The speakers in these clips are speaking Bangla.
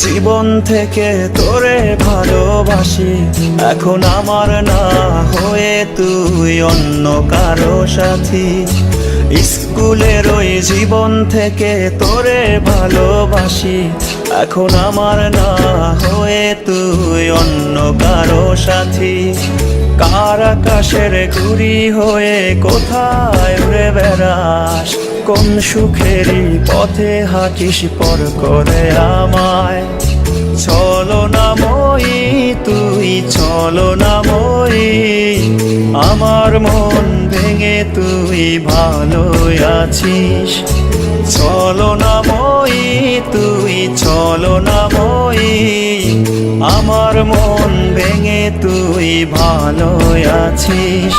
জীবন থেকে তোরে ভালোবাসি, এখন আমার না হয়ে তুই অন্য কারো সাথী। স্কুলের ওই জীবন থেকে তোরে ভালোবাসি, এখন আমার না হয়ে তুই অন্য কারো সাথী। কার আকাশের ঘুড়ি হয়ে কোথায় উড়ে বেড়াস, কোন সুখেরই পথে হাঁটিস পর করে আমায়। ছলনাময়ী তুই ছলনাময়ী, আমার মন ভেঙে তুই ভালো আছিস। ছলনাময়ী তুই ছলনাময়ী, আমার মন ভেঙে তুই ভালো আছিস।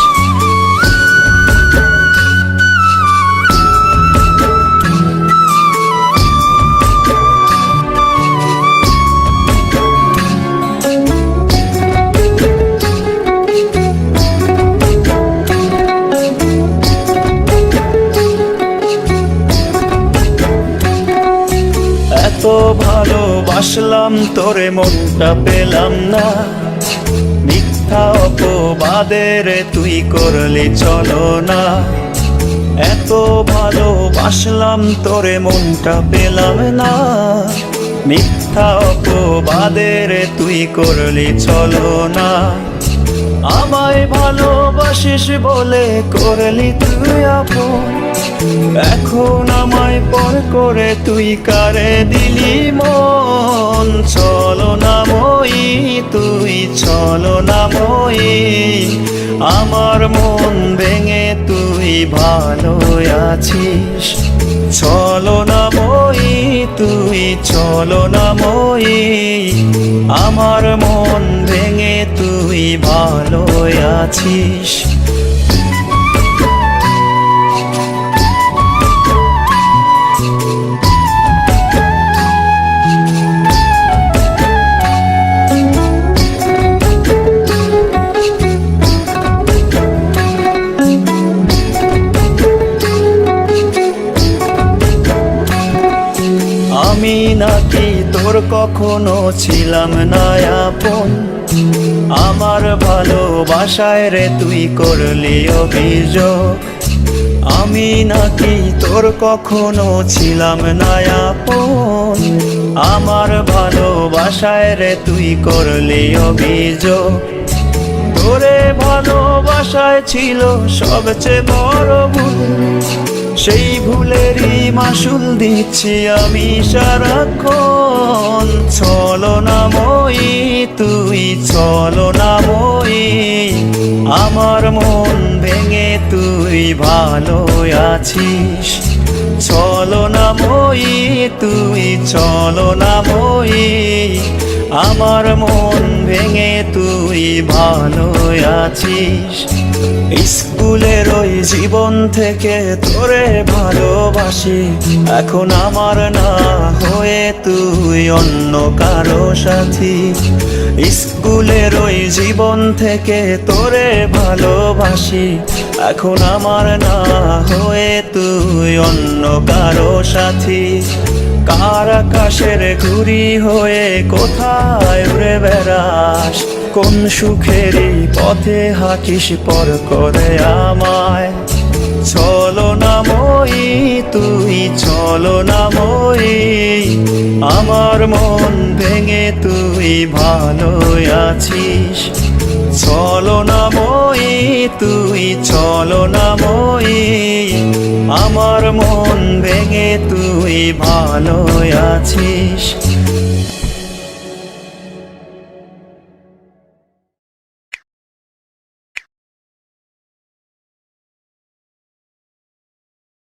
এত ভালোবাসলাম তোরে মনটা পেলাম না, মিথ্যা অপবাদের তুই করলি ছলনা। এত ভালোবাসলাম তোরে মনটা পেলাম না, মিথ্যা অপবাদের তুই করলি ছলনা। আমায় ভালোবাসিস বলে করলি তুই আপন, এখন আমায় পর করে তুই কারে দিলি মন। ছলনাময়ী তুই ছলনাময়ী, আমার মন ভেঙে তুই ভালো আছিস। ছলনাময়ী তুই ছলনাময়ী, আমার মন ভেঙে তুই ভালো আছিস। আমি নাকি তোর কখনো ছিলাম না আপন, আমার ভালোবাসায় রে তুই করলি অভিযোগ। আমি নাকি তোর কখনো ছিলাম না আপন, আমার ভালোবাসায় রে তুই করলি অভিযোগ। তোরে ভালোবাসায় ছিল সবচেয়ে বড় ভুল, সেই ভুলেরই মাসুল দিচ্ছি আমি সারাক্ষণ। ছলনাময়ী তুই ছলনাময়ী, আমার মন ভেঙে তুই ভালো আছিস। ছলনাময়ী তুই ছলনাময়ী, আমার মন ভেঙে তুই ভালো আছিস। স্কুলের ওই জীবন থেকে তোরে ভালোবাসি, এখন আমার না হয়ে তুই অন্য কারো সাথী। স্কুলের ওই জীবন থেকে তোরে ভালোবাসি, এখন আমার না হয়ে তুই অন্য কারো সাথী। কার আকাশের ঘুড়ি হয়ে কোথায় উড়ে বেড়াস, কোন সুখেরই পথে হাঁটিস পর করে আমায়। ছলনাময়ী তুই ছলনাময়ী, আমার মন ভেঙে তুই ভালো আছিস। ছলনাময়ী তুই ছলনাময়ী, আমার মন ভেঙে তুই ভালো আছিস।